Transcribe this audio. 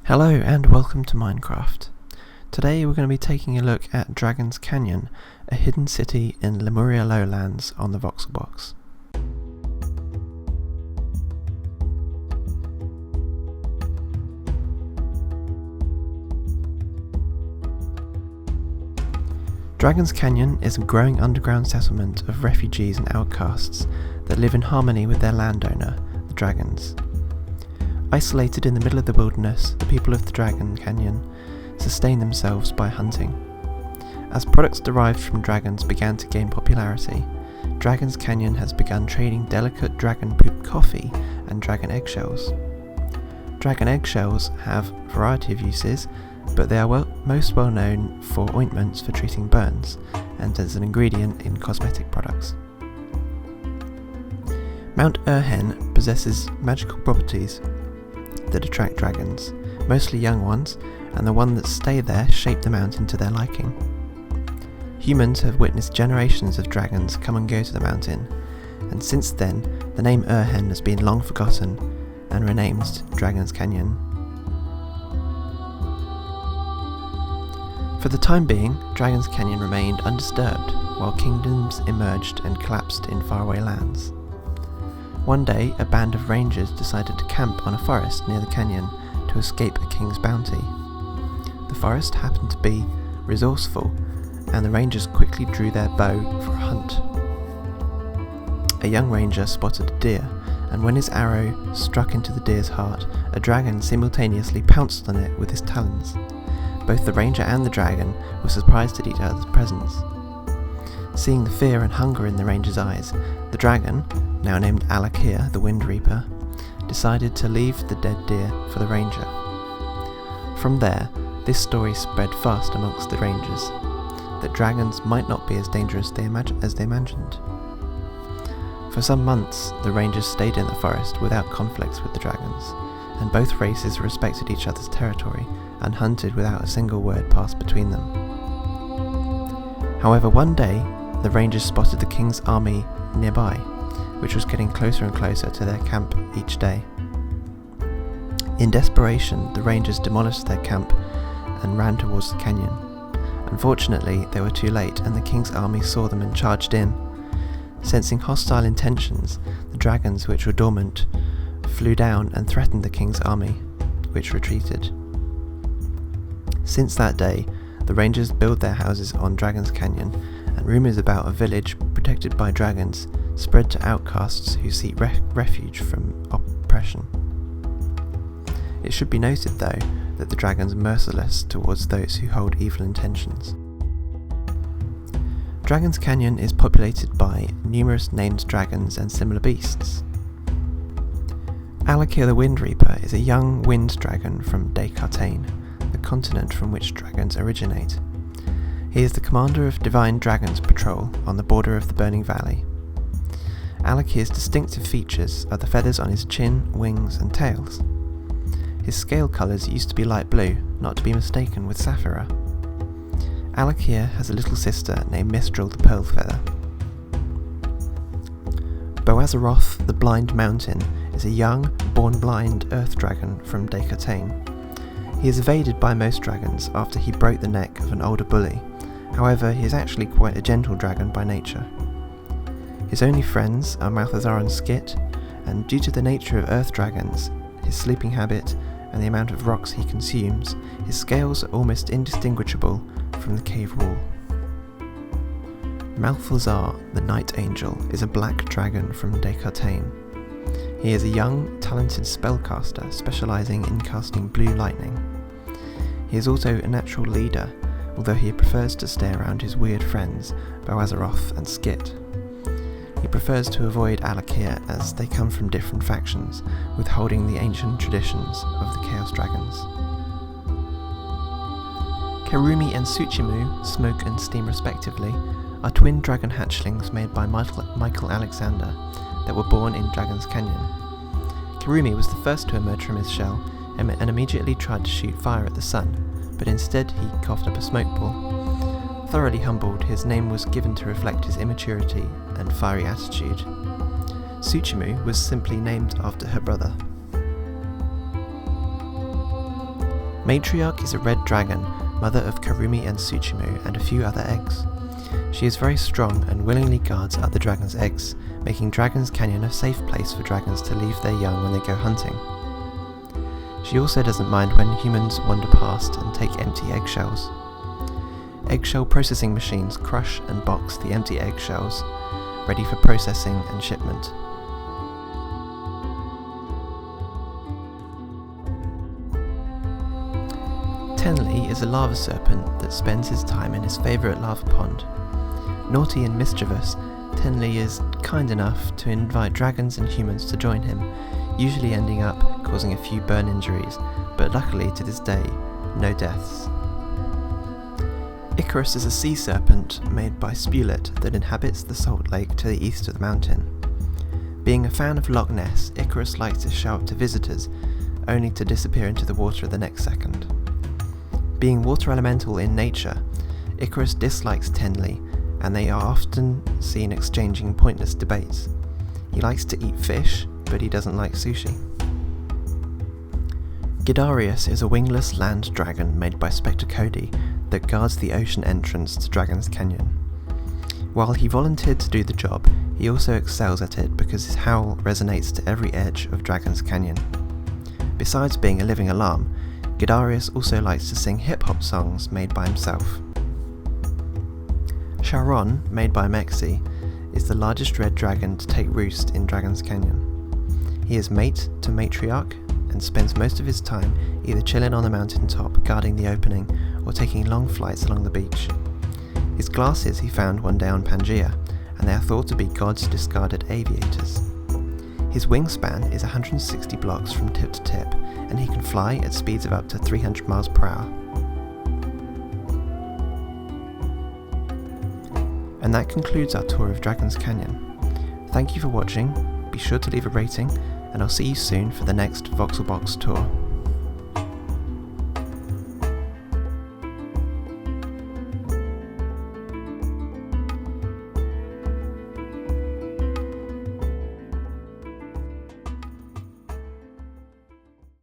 Hello and welcome to Minecraft. Today we're going to be taking a look at Dragon's Canyon, a hidden city in Lemuria Lowlands on the Voxel box. Dragon's Canyon is a growing underground settlement of refugees and outcasts that live in harmony with their landowner, the dragons. Isolated in the middle of the wilderness, the people of the Dragon Canyon sustain themselves by hunting. As products derived from dragons began to gain popularity, Dragon's Canyon has begun trading delicate dragon poop coffee and dragon eggshells. Dragon eggshells have a variety of uses, but they are most well known for ointments for treating burns and as an ingredient in cosmetic products. Mount Urhen possesses magical properties that attract dragons, mostly young ones, and the ones that stay there shape the mountain to their liking. Humans have witnessed generations of dragons come and go to the mountain, and since then the name Urhen has been long forgotten and renamed Dragon's Canyon. For the time being, Dragon's Canyon remained undisturbed while kingdoms emerged and collapsed in faraway lands. One day, a band of rangers decided to camp on a forest near the canyon to escape a king's bounty. The forest happened to be resourceful, and the rangers quickly drew their bow for a hunt. A young ranger spotted a deer, and when his arrow struck into the deer's heart, a dragon simultaneously pounced on it with his talons. Both the ranger and the dragon were surprised at each other's presence. Seeing the fear and hunger in the ranger's eyes, the dragon, now named Aquila, the Wind Reaper, decided to leave the dead deer for the ranger. From there, this story spread fast amongst the rangers, that dragons might not be as dangerous as they imagined. For some months, the rangers stayed in the forest without conflicts with the dragons, and both races respected each other's territory and hunted without a single word passed between them. However, one day, the rangers spotted the king's army nearby, which was getting closer and closer to their camp each day. In desperation, the rangers demolished their camp and ran towards the canyon. Unfortunately, they were too late, and the king's army saw them and charged in. Sensing hostile intentions, the dragons, which were dormant, flew down and threatened the king's army, which retreated. Since that day, the rangers built their houses on Dragon's Canyon, and rumours about a village protected by dragons spread to outcasts who seek refuge from oppression. It should be noted, though, that the dragons are merciless towards those who hold evil intentions. Dragon's Canyon is populated by numerous named dragons and similar beasts. Aquila the Wind Reaper is a young wind dragon from Descartes, the continent from which dragons originate. He is the commander of Divine Dragons Patrol on the border of the Burning Valley. Aquila's distinctive features are the feathers on his chin, wings, and tails. His scale colours used to be light blue, not to be mistaken with sapphire. Aquila has a little sister named Mistral the Pearl Feather. Rosedragon, the Blind Mountain, is a young, born blind earth dragon from Descartes. He is evaded by most dragons after he broke the neck of an older bully. However, he is actually quite a gentle dragon by nature. His only friends are Malthazar and Skit, and due to the nature of earth dragons, his sleeping habit, and the amount of rocks he consumes, his scales are almost indistinguishable from the cave wall. Malthazar, the Night Angel, is a black dragon from Descartes. He is a young, talented spellcaster specialising in casting blue lightning. He is also a natural leader, although he prefers to stay around his weird friends, Rosedragon and Skit. He prefers to avoid Aquila as they come from different factions, withholding the ancient traditions of the Chaos Dragons. Karumi and Tsuchimu, Smoke and Steam respectively, are twin dragon hatchlings made by Michael Alexander that were born in Dragon's Canyon. Karumi was the first to emerge from his shell and immediately tried to shoot fire at the sun, but instead he coughed up a smoke ball. Thoroughly humbled, his name was given to reflect his immaturity and fiery attitude. Tsuchimu was simply named after her brother. Matriarch is a red dragon, mother of Karumi and Tsuchimu and a few other eggs. She is very strong and willingly guards other dragons' eggs, making Dragon's Canyon a safe place for dragons to leave their young when they go hunting. She also doesn't mind when humans wander past and take empty eggshells. Eggshell processing machines crush and box the empty eggshells, ready for processing and shipment. Tenli is a lava serpent that spends his time in his favourite lava pond. Naughty and mischievous, Tenli is kind enough to invite dragons and humans to join him, usually ending up causing a few burn injuries, but luckily to this day, no deaths. Icarus is a sea serpent made by Spulet that inhabits the salt lake to the east of the mountain. Being a fan of Loch Ness, Icarus likes to show up to visitors, only to disappear into the water the next second. Being water elemental in nature, Icarus dislikes Tenli, and they are often seen exchanging pointless debates. He likes to eat fish, but he doesn't like sushi. Guidarius is a wingless land dragon made by Spectre Cody that guards the ocean entrance to Dragon's Canyon. While he volunteered to do the job, he also excels at it because his howl resonates to every edge of Dragon's Canyon. Besides being a living alarm, Guidarius also likes to sing hip-hop songs made by himself. Charon, made by Mexi, is the largest red dragon to take roost in Dragon's Canyon. He is mate to Matriarch and spends most of his time either chilling on the mountaintop guarding the opening or taking long flights along the beach. His glasses he found one day on Pangaea, and they are thought to be God's discarded aviators. His wingspan is 160 blocks from tip to tip, and he can fly at speeds of up to 300 miles per hour. And that concludes our tour of Dragon's Canyon. Thank you for watching, be sure to leave a rating, and I'll see you soon for the next Voxel Box tour.